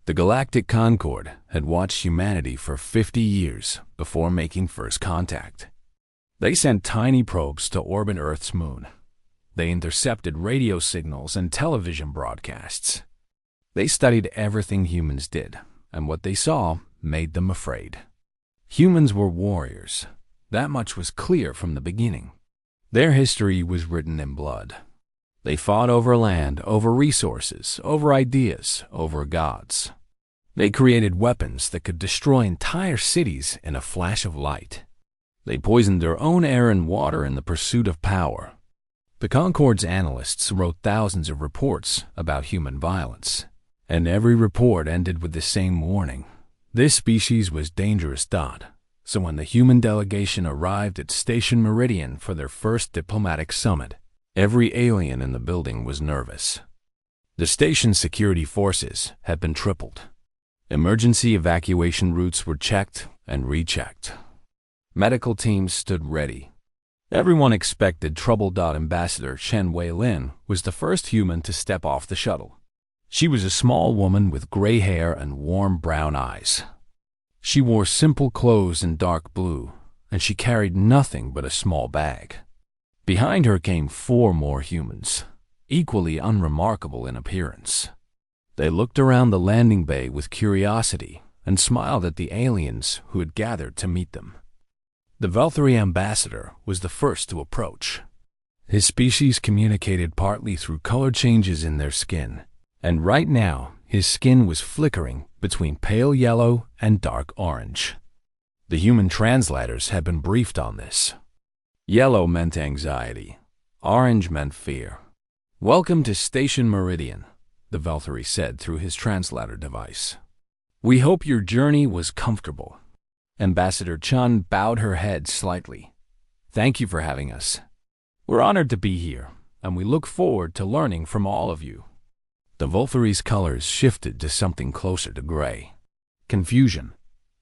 The Galactic Concorde had watched humanity for 50 years before making first contact. They sent tiny probes to orbit Earth's moon. They intercepted radio signals and television broadcasts. They studied everything humans did, and what they saw made them afraid. Humans were warriors. That much was clear from the beginning. Their history was written in blood. They fought over land, over resources, over ideas, over gods. They created weapons that could destroy entire cities in a flash of light. They poisoned their own air and water in the pursuit of power. The Concorde's analysts wrote thousands of reports about human violence, and every report ended with the same warning. This species was dangerous. So when the human delegation arrived at Station Meridian for their first diplomatic summit, every alien in the building was nervous. The station's security forces had been tripled. Emergency evacuation routes were checked and rechecked. Medical teams stood ready. Everyone expected trouble. Ambassador Chen Wei-Lin was the first human to step off the shuttle. She was a small woman with gray hair and warm brown eyes. She wore simple clothes in dark blue, and she carried nothing but a small bag. Behind her came 4 more humans, equally unremarkable in appearance. They looked around the landing bay with curiosity and smiled at the aliens who had gathered to meet them. The Valkyrie ambassador was the first to approach. His species communicated partly through color changes in their skin, and right now his skin was flickering between pale yellow and dark orange. The human translators had been briefed on this. Yellow meant anxiety. Orange meant fear. "Welcome to Station Meridian," the Valkyrie said through his translator device. "We hope your journey was comfortable." Ambassador Chun bowed her head slightly. "Thank you for having us. We're honored to be here, and we look forward to learning from all of you." The Valkyrie's colors shifted to something closer to gray. Confusion.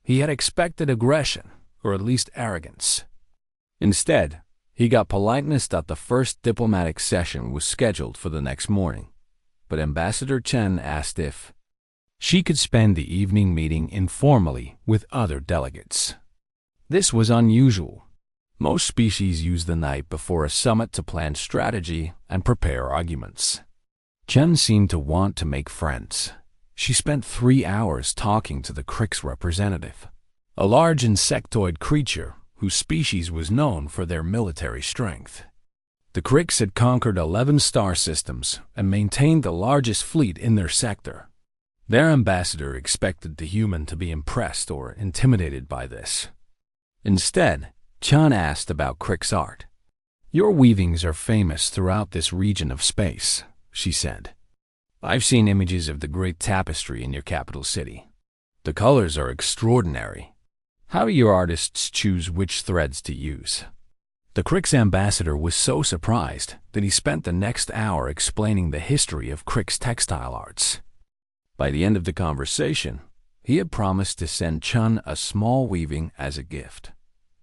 He had expected aggression, or at least arrogance. Instead, he got politeness. The first diplomatic session was scheduled for the next morning, but Ambassador Chen asked if she could spend the evening meeting informally with other delegates. This was unusual. Most species use the night before a summit to plan strategy and prepare arguments. Chen seemed to want to make friends. She spent 3 hours talking to the Krix representative, a large insectoid creature whose species was known for their military strength. The Krix had conquered 11 star systems and maintained the largest fleet in their sector. Their ambassador expected the human to be impressed or intimidated by this. Instead, Chan asked about Krix art. "Your weavings are famous throughout this region of space," she said. "I've seen images of the great tapestry in your capital city. The colors are extraordinary. How do your artists choose which threads to use?" The Krix ambassador was so surprised that he spent the next hour explaining the history of Krix textile arts. By the end of the conversation, he had promised to send Chun a small weaving as a gift.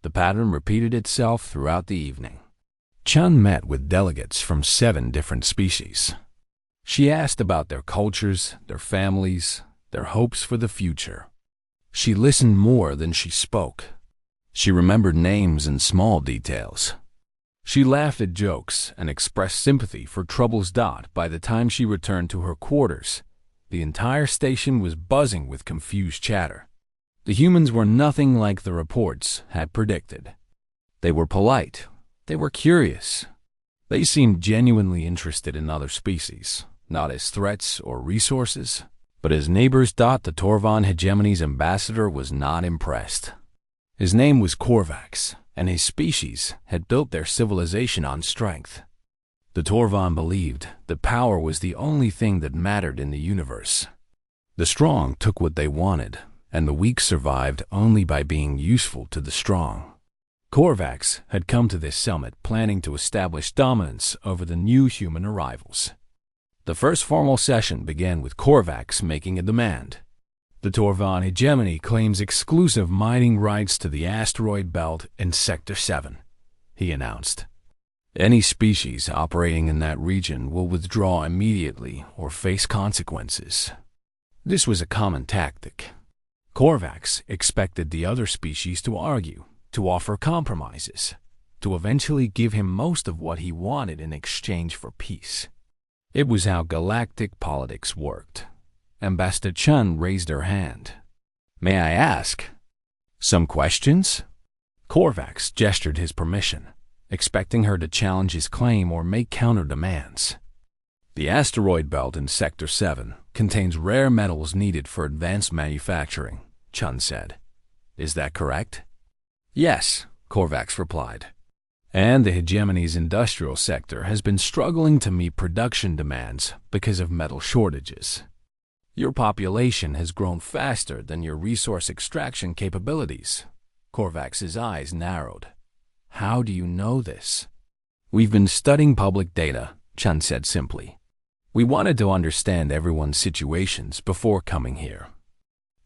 The pattern repeated itself throughout the evening. Chun met with delegates from 7 different species. She asked about their cultures, their families, their hopes for the future. She listened more than she spoke. She remembered names and small details. She laughed at jokes and expressed sympathy for troubles. By the time she returned to her quarters, the entire station was buzzing with confused chatter. The humans were nothing like the reports had predicted. They were polite. They were curious. They seemed genuinely interested in other species, not as threats or resources, but as neighbors. The Torvan hegemony's ambassador was not impressed. His name was Korvax, and his species had built their civilization on strength. The Torvan believed that power was the only thing that mattered in the universe. The strong took what they wanted, and the weak survived only by being useful to the strong. Korvax had come to this summit planning to establish dominance over the new human arrivals. The first formal session began with Korvax making a demand. The Torvan hegemony claims exclusive mining rights to the asteroid belt in Sector 7, he announced. Any species operating in that region will withdraw immediately or face consequences. This was a common tactic. Korvax expected the other species to argue, to offer compromises, to eventually give him most of what he wanted in exchange for peace. It was how galactic politics worked. Ambassador Chun raised her hand. "May I ask some questions?" Korvax gestured his permission, expecting her to challenge his claim or make counter-demands. "The asteroid belt in Sector 7 contains rare metals needed for advanced manufacturing," Chun said. "Is that correct?" "Yes," Korvax replied. "And the hegemony's industrial sector has been struggling to meet production demands because of metal shortages. Your population has grown faster than your resource extraction capabilities." Korvax's eyes narrowed. "How do you know this?" "We've been studying public data," Chun said simply. "We wanted to understand everyone's situations before coming here."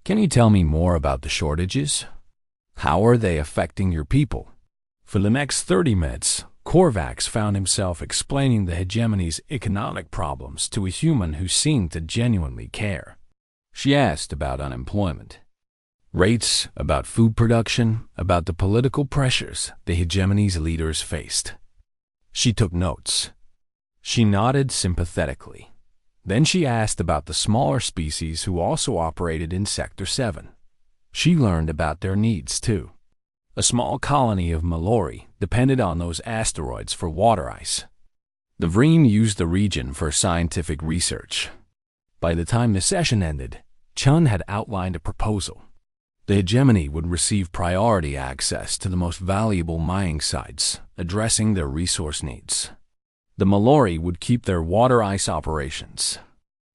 "Can you tell me more about the shortages? How are they affecting your people?" For the next 30 minutes, Korvax found himself explaining the hegemony's economic problems to a human who seemed to genuinely care. She asked about unemployment rates, about food production, about the political pressures the hegemony's leaders faced. She took notes. She nodded sympathetically. Then she asked about the smaller species who also operated in Sector 7. She learned about their needs, too. A small colony of Mallory depended on those asteroids for water ice. The Vreen used the region for scientific research. By the time the session ended, Chun had outlined a proposal. The hegemony would receive priority access to the most valuable mining sites, addressing their resource needs. The Mallory would keep their water ice operations.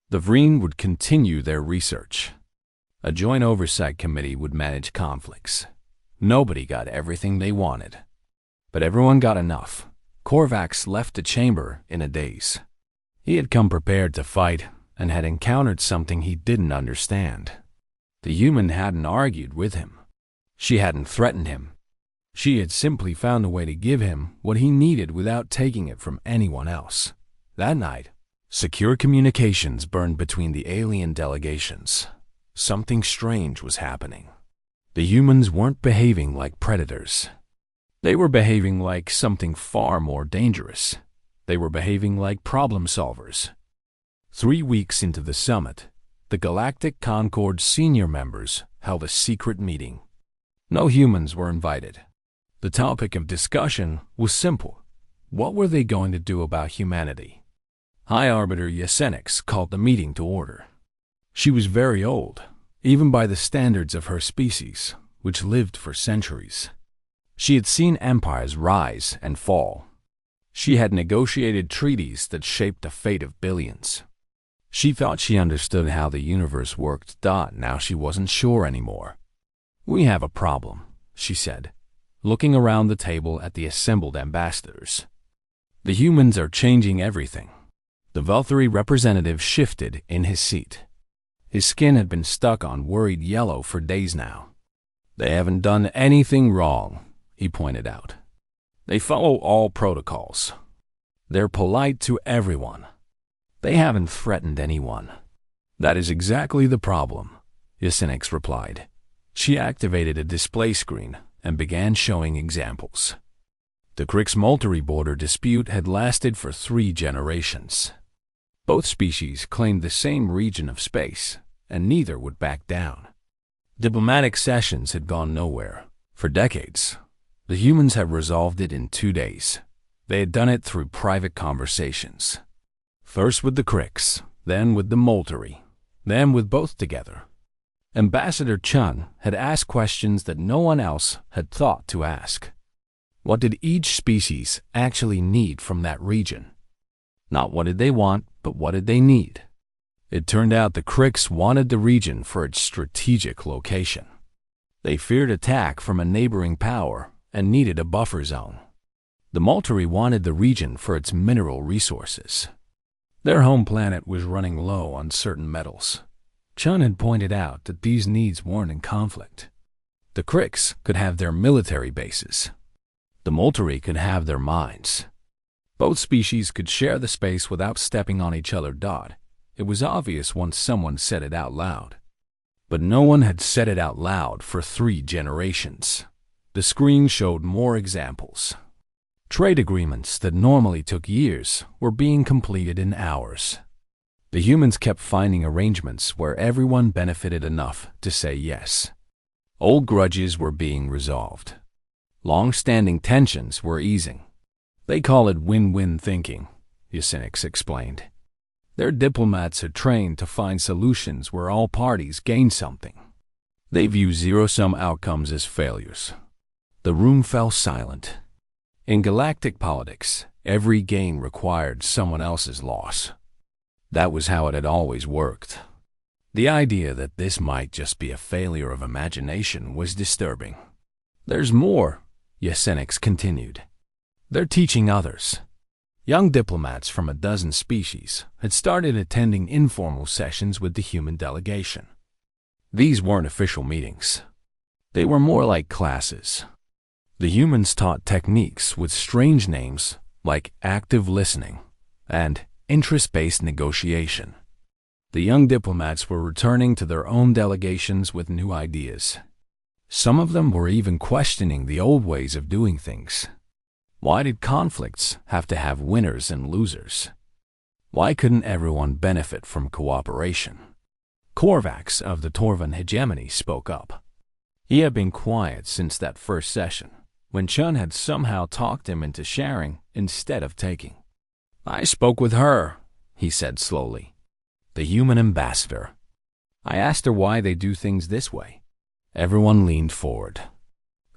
The Vreen would continue their research. A joint oversight committee would manage conflicts. Nobody got everything they wanted, but everyone got enough. Korvax left the chamber in a daze. He had come prepared to fight and had encountered something he didn't understand. The human hadn't argued with him. She hadn't threatened him. She had simply found a way to give him what he needed without taking it from anyone else. That night, secure communications burned between the alien delegations. Something strange was happening. The humans weren't behaving like predators. They were behaving like something far more dangerous. They were behaving like problem solvers. 3 weeks into the summit, the Galactic Concord senior members held a secret meeting. No humans were invited. The topic of discussion was simple. What were they going to do about humanity? High Arbiter Yesenix called the meeting to order. She was very old, even by the standards of her species, which lived for centuries. She had seen empires rise and fall. She had negotiated treaties that shaped the fate of billions. She thought she understood how the universe worked. Now she wasn't sure anymore. "We have a problem," she said, looking around the table at the assembled ambassadors. "The humans are changing everything." The Valkyrie representative shifted in his seat. His skin had been stuck on worried yellow for days now. "They haven't done anything wrong," he pointed out. "They follow all protocols. They're polite to everyone. They haven't threatened anyone." "That is exactly the problem," Yesenix replied. She activated a display screen and began showing examples. The Crix-Molteri border dispute had lasted for 3 generations. Both species claimed the same region of space, and neither would back down. Diplomatic sessions had gone nowhere. For decades, the humans had resolved it in 2 days. They had done it through private conversations. First with the Crix, then with the Molteri, then with both together. Ambassador Chun had asked questions that no one else had thought to ask. What did each species actually need from that region? Not what did they want, but what did they need? It turned out the Crix wanted the region for its strategic location. They feared attack from a neighboring power and needed a buffer zone. The Molteri wanted the region for its mineral resources. Their home planet was running low on certain metals. Chun had pointed out that these needs weren't in conflict. The Crix could have their military bases. The Molteri could have their mines. Both species could share the space without stepping on each other. It was obvious once someone said it out loud. But no one had said it out loud for 3 generations. The screen showed more examples. Trade agreements that normally took years were being completed in hours. The humans kept finding arrangements where everyone benefited enough to say yes. Old grudges were being resolved. Long-standing tensions were easing. They call it win-win thinking, Yacinix explained. Their diplomats are trained to find solutions where all parties gain something. They view zero-sum outcomes as failures. The room fell silent. In galactic politics, every gain required someone else's loss. That was how it had always worked. The idea that this might just be a failure of imagination was disturbing. There's more, Yacinix continued. They're teaching others. Young diplomats from a dozen species had started attending informal sessions with the human delegation. These weren't official meetings. They were more like classes. The humans taught techniques with strange names like active listening and interest-based negotiation. The young diplomats were returning to their own delegations with new ideas. Some of them were even questioning the old ways of doing things. Why did conflicts have to have winners and losers? Why couldn't everyone benefit from cooperation? Korvax of the Torvan hegemony spoke up. He had been quiet since that first session, when Chun had somehow talked him into sharing instead of taking. I spoke with her, he said slowly. The human ambassador. I asked her why they do things this way. Everyone leaned forward.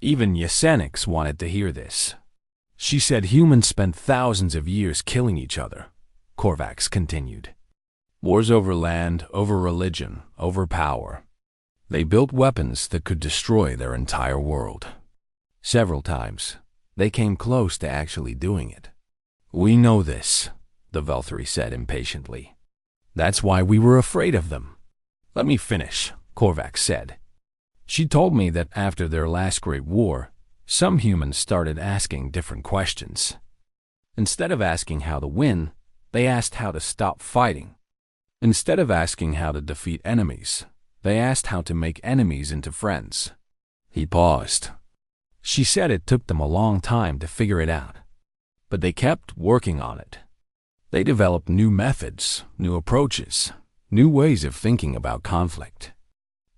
Even Yacinix wanted to hear this. She said humans spent thousands of years killing each other, Korvax continued. Wars over land, over religion, over power. They built weapons that could destroy their entire world. Several times, they came close to actually doing it. We know this, the Velthari said impatiently. That's why we were afraid of them. Let me finish, Korvax said. She told me that after their last great war, some humans started asking different questions. Instead of asking how to win, they asked how to stop fighting. Instead of asking how to defeat enemies, they asked how to make enemies into friends. He paused. She said it took them a long time to figure it out, but they kept working on it. They developed new methods, new approaches, new ways of thinking about conflict.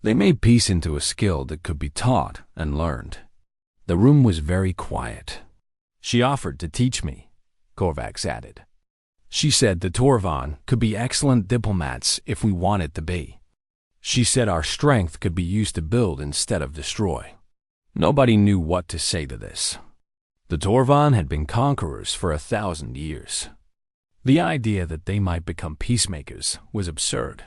They made peace into a skill that could be taught and learned. The room was very quiet. She offered to teach me, Korvax added. She said the Torvan could be excellent diplomats if we wanted to be. She said our strength could be used to build instead of destroy. Nobody knew what to say to this. The Torvan had been conquerors for 1,000 years. The idea that they might become peacemakers was absurd.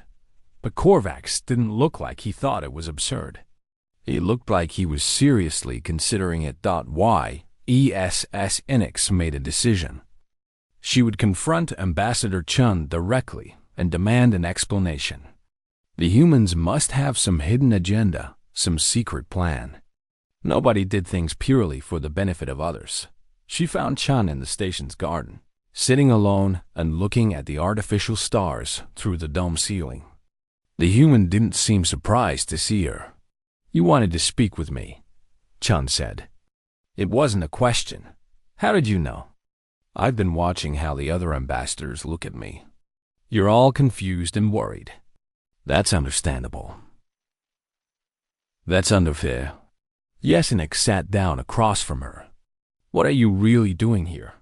But Korvax didn't look like he thought it was absurd. He looked like he was seriously considering it. Why Yacinix made a decision. She would confront Ambassador Chun directly and demand an explanation. The humans must have some hidden agenda, some secret plan. Nobody did things purely for the benefit of others. She found Chun in the station's garden, sitting alone and looking at the artificial stars through the dome ceiling. The human didn't seem surprised to see her. You wanted to speak with me, Chun said. It wasn't a question. How did you know? I've been watching how the other ambassadors look at me. You're all confused and worried. That's understandable. That's unfair. Yacinix sat down across from her. What are you really doing here?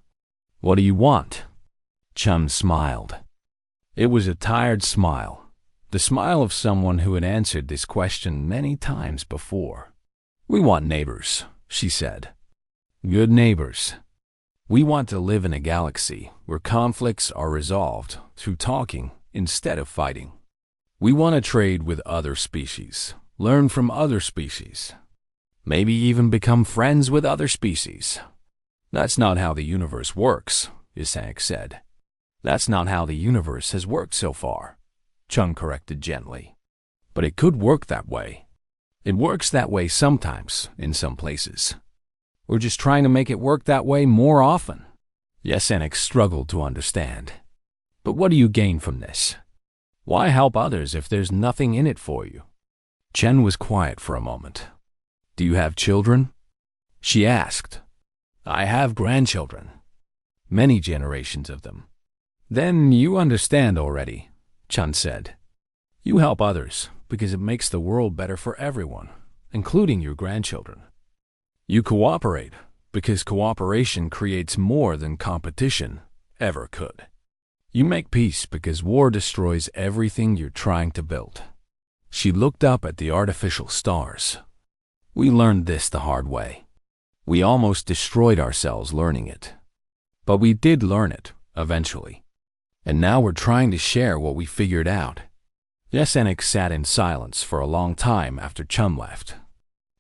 What do you want? Chun smiled. It was a tired smile, the smile of someone who had answered this question many times before. We want neighbors, she said. Good neighbors. We want to live in a galaxy where conflicts are resolved through talking instead of fighting. We want to trade with other species, learn from other species, maybe even become friends with other species. That's not how the universe works, Yacinix said. That's not how the universe has worked so far, Chun corrected gently. But it could work that way. It works that way sometimes in some places. We're just trying to make it work that way more often. Yacinix struggled to understand. But what do you gain from this? Why help others if there's nothing in it for you? Chen was quiet for a moment. Do you have children? She asked. I have grandchildren. Many generations of them. Then you understand already, Chen said. You help others because it makes the world better for everyone, including your grandchildren. You cooperate because cooperation creates more than competition ever could. You make peace because war destroys everything you're trying to build. She looked up at the artificial stars. We learned this the hard way. We almost destroyed ourselves learning it. But we did learn it, eventually. And now we're trying to share what we figured out. Yesenik sat in silence for a long time after Chum left.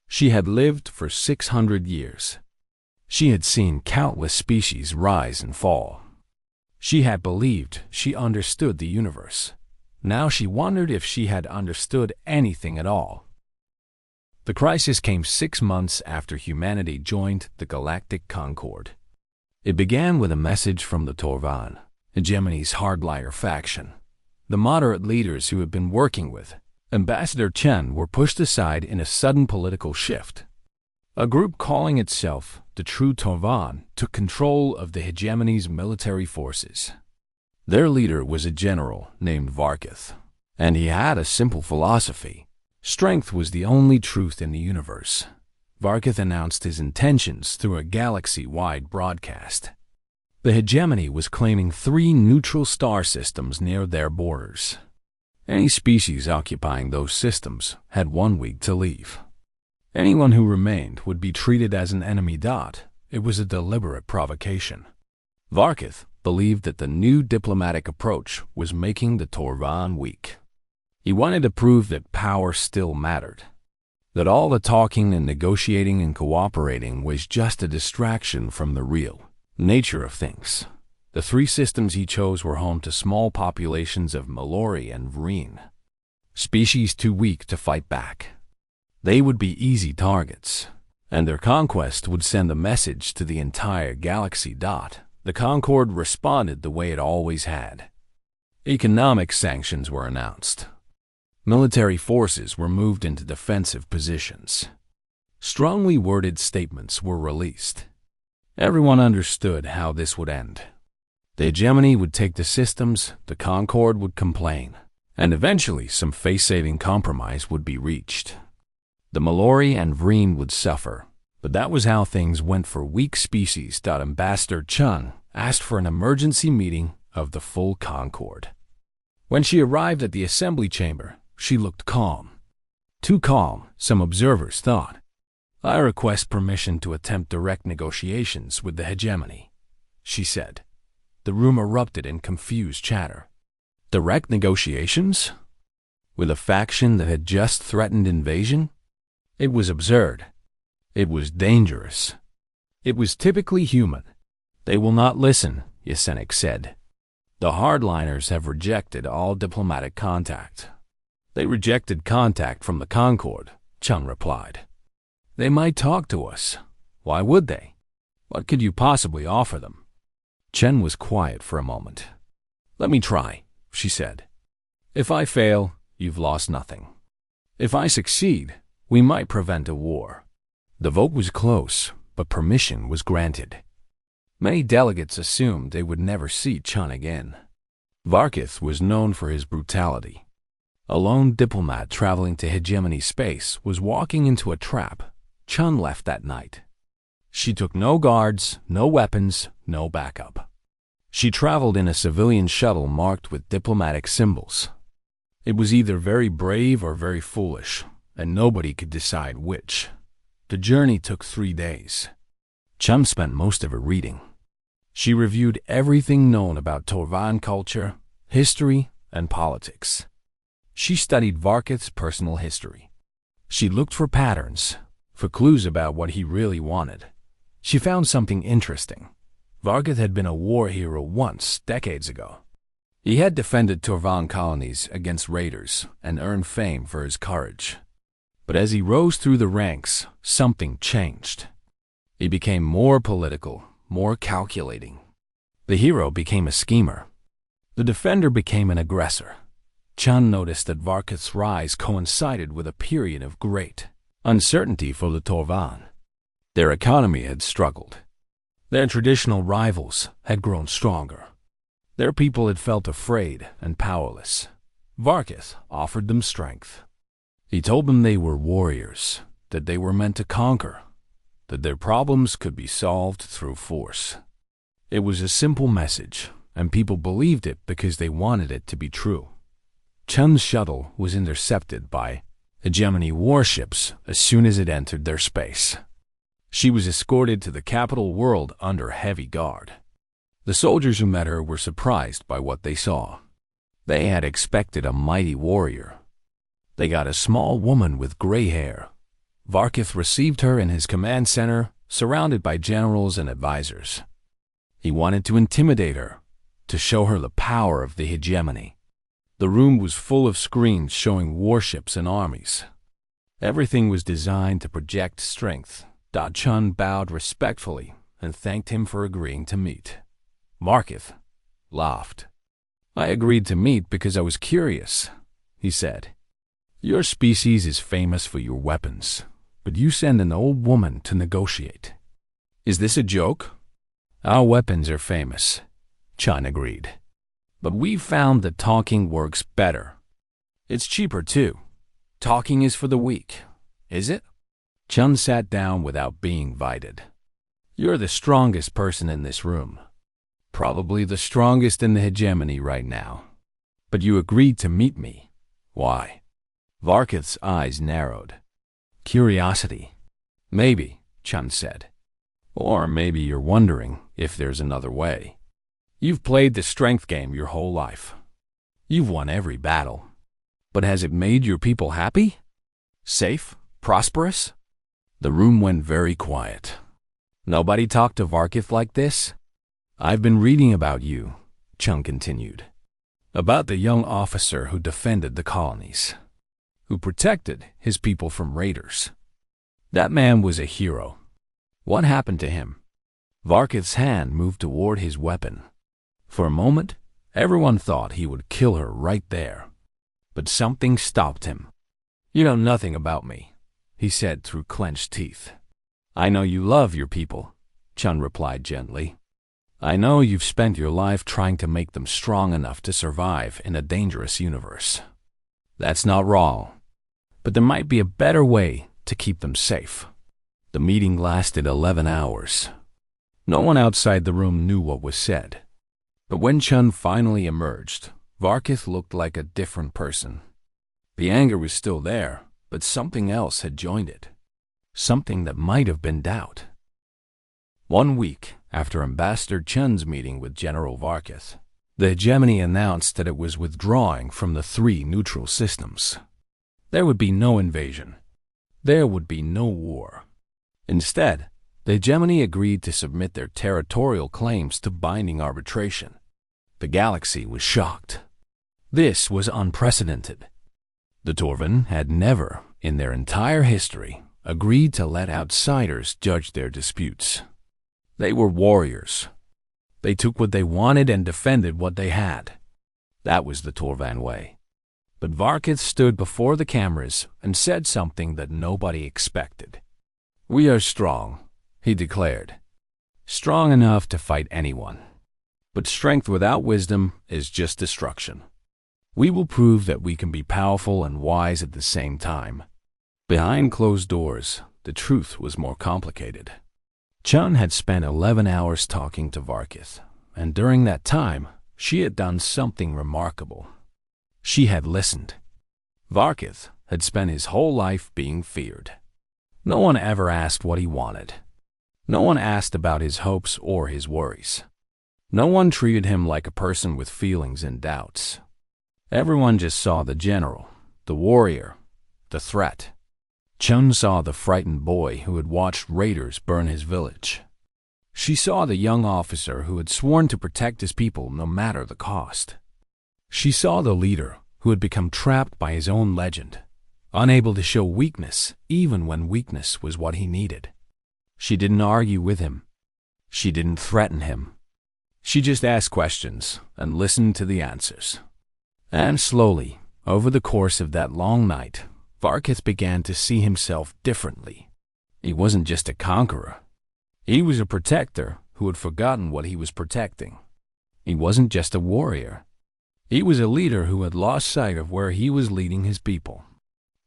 She had lived for 600 years. She had seen countless species rise and fall. She had believed she understood the universe. Now she wondered if she had understood anything at all. The crisis came 6 months after humanity joined the Galactic Concord. It began with a message from the Torvan, Hegemony's hardliner faction. The moderate leaders who had been working with Ambassador Chen were pushed aside in a sudden political shift. A group calling itself the True Torvan took control of the Hegemony's military forces. Their leader was a general named Varkith, and he had a simple philosophy. Strength was the only truth in the universe. Varkith announced his intentions through a galaxy-wide broadcast. The Hegemony was claiming 3 neutral star systems near their borders. Any species occupying those systems had 1 week to leave. Anyone who remained would be treated as an enemy. It was a deliberate provocation. Varkith believed that the new diplomatic approach was making the Torvan weak. He wanted to prove that power still mattered, that all the talking and negotiating and cooperating was just a distraction from the real nature of things. The 3 systems he chose were home to small populations of Mallory and Vreen, species too weak to fight back. They would be easy targets, and their conquest would send a message to the entire galaxy. The Concord responded the way it always had. Economic sanctions were announced. Military forces were moved into defensive positions. Strongly worded statements were released. Everyone understood how this would end. The Hegemony would take the systems, the Concord would complain, and eventually some face-saving compromise would be reached. The Mallory and Vreen would suffer, but that was how things went for weak species. Ambassador Chun asked for an emergency meeting of the full Concord. When she arrived at the assembly chamber, she looked calm. Too calm, some observers thought. I request permission to attempt direct negotiations with the Hegemony, she said. The room erupted in confused chatter. Direct negotiations? With a faction that had just threatened invasion? It was absurd. It was dangerous. It was typically human. They will not listen, Yesenik said. The hardliners have rejected all diplomatic contact. They rejected contact from the Concord, Chun replied. They might talk to us. Why would they? What could you possibly offer them? Chen was quiet for a moment. Let me try, she said. If I fail, you've lost nothing. If I succeed, we might prevent a war. The vote was close, but permission was granted. Many delegates assumed they would never see Chun again. Varkith was known for his brutality. A lone diplomat traveling to Hegemony space was walking into a trap. Chun left that night. She took no guards, no weapons, no backup. She traveled in a civilian shuttle marked with diplomatic symbols. It was either very brave or very foolish, and nobody could decide which. The journey took 3 days. Chum spent most of it reading. She reviewed everything known about Torvan culture, history, and politics. She studied Varkith's personal history. She looked for patterns, for clues about what he really wanted. She found something interesting. Varkith had been a war hero once, decades ago. He had defended Torvan colonies against raiders and earned fame for his courage. But as he rose through the ranks, something changed. He became more political, more calculating. The hero became a schemer. The defender became an aggressor. Chun noticed that Varkith's rise coincided with a period of great uncertainty for the Torvan. Their economy had struggled. Their traditional rivals had grown stronger. Their people had felt afraid and powerless. Varkith offered them strength. He told them they were warriors, that they were meant to conquer, that their problems could be solved through force. It was a simple message, and people believed it because they wanted it to be true. Chun's shuttle was intercepted by hegemony warships as soon as it entered their space. She was escorted to the capital world under heavy guard. The soldiers who met her were surprised by what they saw. They had expected a mighty warrior. They got a small woman with gray hair. Varkith received her in his command center, surrounded by generals and advisors. He wanted to intimidate her, to show her the power of the hegemony. The room was full of screens showing warships and armies. Everything was designed to project strength. Da Chun bowed respectfully and thanked him for agreeing to meet. Varkith laughed. "I agreed to meet because I was curious," he said. "Your species is famous for your weapons, but you send an old woman to negotiate. Is this a joke?" "Our weapons are famous," Chun agreed. "But we've found that talking works better. It's cheaper, too. Talking is for the weak, is it?" Chun sat down without being invited. "You're the strongest person in this room. Probably the strongest in the hegemony right now. But you agreed to meet me. Why?" Varkith's eyes narrowed. "Curiosity." "Maybe," Chun said. "Or maybe you're wondering if there's another way. You've played the strength game your whole life. You've won every battle. But has it made your people happy? Safe? Prosperous?" The room went very quiet. Nobody talked to Varkith like this. "I've been reading about you," Chun continued. "About the young officer who defended the colonies, who protected his people from raiders. That man was a hero. What happened to him?" Varkith's hand moved toward his weapon. For a moment, everyone thought he would kill her right there. But something stopped him. "You know nothing about me," he said through clenched teeth. "I know you love your people," Chun replied gently. "I know you've spent your life trying to make them strong enough to survive in a dangerous universe. That's not wrong. But there might be a better way to keep them safe." The meeting lasted 11 hours. No one outside the room knew what was said. But when Chun finally emerged, Varkith looked like a different person. The anger was still there, but something else had joined it. Something that might have been doubt. 1 week after Ambassador Chun's meeting with General Varkith, the hegemony announced that it was withdrawing from the 3 neutral systems. There would be no invasion. There would be no war. Instead, the hegemony agreed to submit their territorial claims to binding arbitration. The galaxy was shocked. This was unprecedented. The Torvan had never, in their entire history, agreed to let outsiders judge their disputes. They were warriors. They took what they wanted and defended what they had. That was the Torvan way. But Varkith stood before the cameras and said something that nobody expected. "We are strong," he declared. "Strong enough to fight anyone. But strength without wisdom is just destruction. We will prove that we can be powerful and wise at the same time." Behind closed doors, the truth was more complicated. Chun had spent 11 hours talking to Varkith, and during that time, she had done something remarkable. She had listened. Varkith had spent his whole life being feared. No one ever asked what he wanted. No one asked about his hopes or his worries. No one treated him like a person with feelings and doubts. Everyone just saw the general, the warrior, the threat. Chun saw the frightened boy who had watched raiders burn his village. She saw the young officer who had sworn to protect his people no matter the cost. She saw the leader who had become trapped by his own legend, unable to show weakness even when weakness was what he needed. She didn't argue with him. She didn't threaten him. She just asked questions and listened to the answers. And slowly, Over the course of that long night, Varkith began to see himself differently. He wasn't just a conqueror. He was a protector who had forgotten what he was protecting. He wasn't just a warrior. He was a leader who had lost sight of where he was leading his people.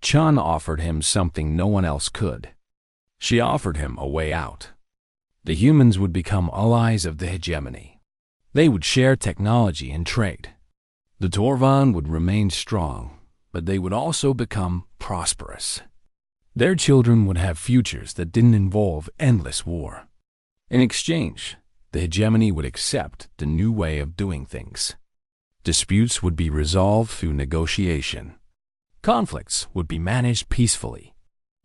Chun offered him something no one else could. She offered him a way out. The humans would become allies of the hegemony. They would share technology and trade. The Torvan would remain strong, but they would also become prosperous. Their children would have futures that didn't involve endless war. In exchange, the hegemony would accept the new way of doing things. Disputes would be resolved through negotiation. Conflicts would be managed peacefully.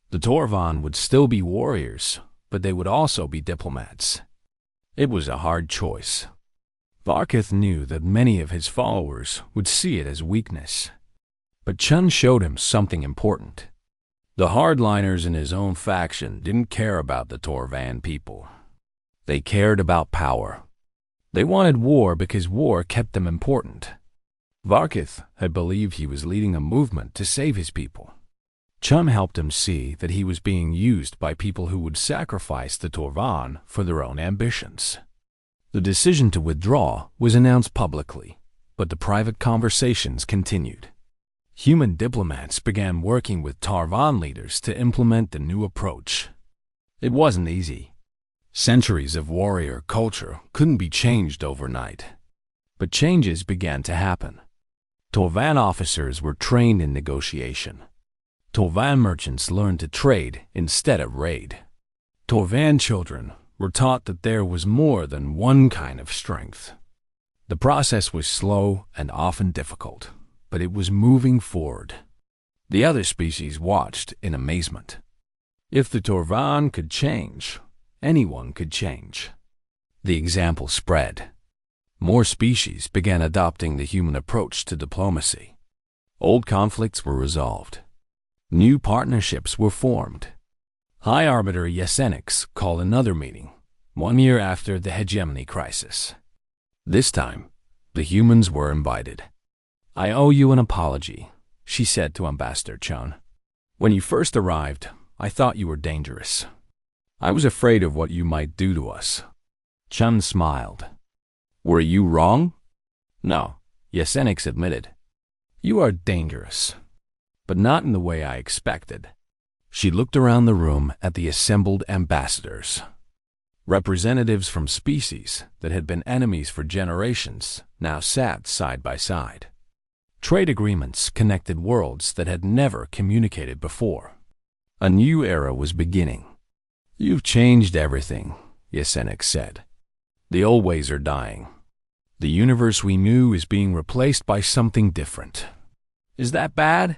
The Torvan would still be warriors, but they would also be diplomats. It was a hard choice. Varkith knew that many of his followers would see it as weakness. But Chun showed him something important. The hardliners in his own faction didn't care about the Torvan people. They cared about power. They wanted war because war kept them important. Varkith had believed he was leading a movement to save his people. Chun helped him see that he was being used by people who would sacrifice the Torvan for their own ambitions. The decision to withdraw was announced publicly, but the private conversations continued. Human diplomats began working with Torvan leaders to implement the new approach. It wasn't easy. Centuries of warrior culture couldn't be changed overnight. But changes began to happen. Torvan officers were trained in negotiation. Torvan merchants learned to trade instead of raid. Torvan children were taught that there was more than one kind of strength. The process was slow and often difficult, but it was moving forward. The other species watched in amazement. If the Torvan could change, anyone could change. The example spread. More species began adopting the human approach to diplomacy. Old conflicts were resolved. New partnerships were formed. High Arbiter Yesenix called another meeting, 1 year after the hegemony crisis. This time, the humans were invited. "I owe you an apology," she said to Ambassador Chun. "When you first arrived, I thought you were dangerous. I was afraid of what you might do to us." Chun smiled. "Were you wrong?" "No," Yesenix admitted. "You are dangerous, but not in the way I expected." She looked around the room at the assembled ambassadors. Representatives from species that had been enemies for generations now sat side by side. Trade agreements connected worlds that had never communicated before. A new era was beginning. "You've changed everything," Yesenix said. "The old ways are dying. The universe we knew is being replaced by something different." "Is that bad?"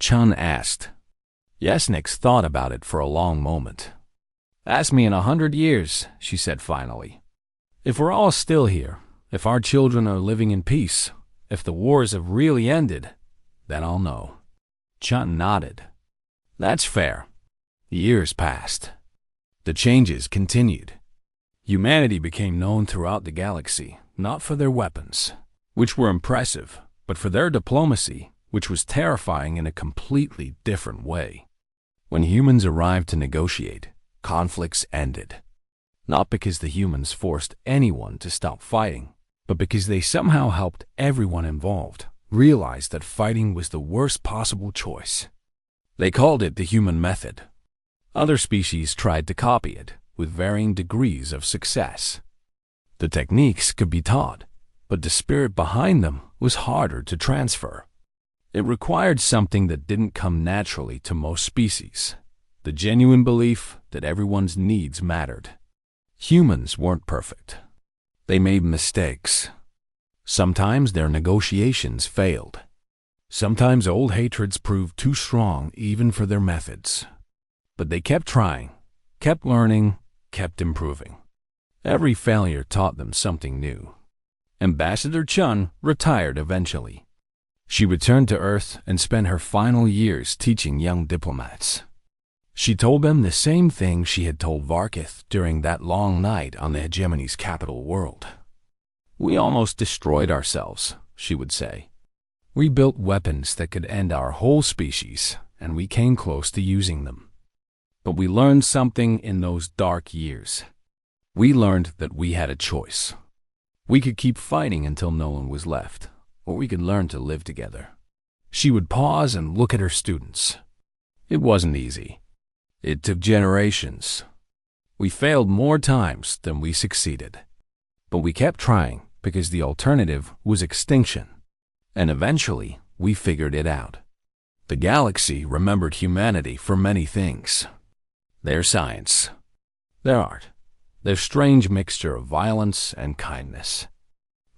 Chun asked. Yesenix thought about it for a long moment. "Ask me in 100 years," she said finally. "If we're all still here, if our children are living in peace, if the wars have really ended, then I'll know." Chun nodded. "That's fair." Years passed. The changes continued. Humanity became known throughout the galaxy, not for their weapons, which were impressive, but for their diplomacy, which was terrifying in a completely different way. When humans arrived to negotiate, conflicts ended. Not because the humans forced anyone to stop fighting, but because they somehow helped everyone involved realize that fighting was the worst possible choice. They called it the human method. Other species tried to copy it, with varying degrees of success. The techniques could be taught, but the spirit behind them was harder to transfer. It required something that didn't come naturally to most species, the genuine belief that everyone's needs mattered. Humans weren't perfect. They made mistakes. Sometimes their negotiations failed. Sometimes old hatreds proved too strong even for their methods. But they kept trying, kept learning, kept improving. Every failure taught them something new. Ambassador Chun retired eventually. She returned to Earth and spent her final years teaching young diplomats. She told them the same thing she had told Varkith during that long night on the hegemony's capital world. "We almost destroyed ourselves," she would say. We built weapons that could end our whole species, and we came close to using them. But we learned something in those dark years. We learned that we had a choice. We could keep fighting until no one was left, or we could learn to live together. She would pause and look at her students. It wasn't easy. It took generations. We failed more times than we succeeded. But we kept trying because the alternative was extinction. And eventually, we figured it out. The galaxy remembered humanity for many things. Their science, their art, their strange mixture of violence and kindness.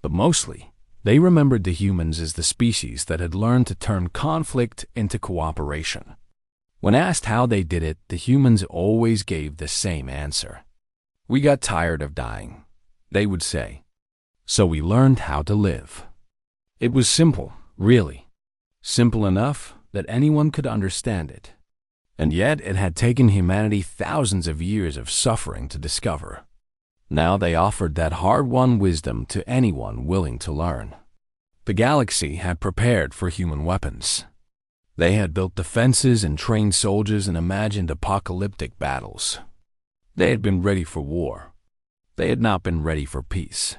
But mostly, they remembered the humans as the species that had learned to turn conflict into cooperation. When asked how they did it, the humans always gave the same answer. We got tired of dying, they would say. So we learned how to live. It was simple, really. Simple enough that anyone could understand it. And yet it had taken humanity thousands of years of suffering to discover. Now they offered that hard-won wisdom to anyone willing to learn. The galaxy had prepared for human weapons. They had built defenses and trained soldiers and imagined apocalyptic battles. They had been ready for war. They had not been ready for peace.